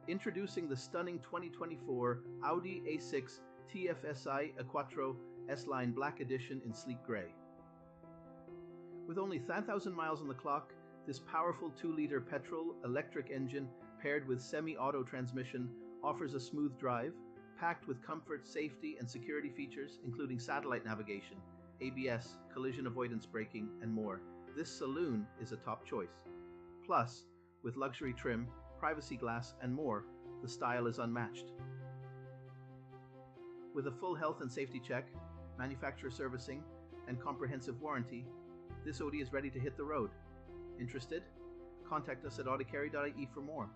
Introducing the stunning 2024 Audi A6 TFSI Quattro S-Line Black Edition in sleek gray. With only 10,000 miles on the clock, this powerful 2-liter petrol-electric engine paired with semi-auto transmission offers a smooth drive, packed with comfort, safety, and security features, including satellite navigation, ABS, collision avoidance braking, and more. This saloon is a top choice. Plus, with luxury trim, privacy glass, and more, the style is unmatched. With a full health and safety check, manufacturer servicing, and comprehensive warranty, this Audi is ready to hit the road. Interested? Contact us at audicarry.ie for more.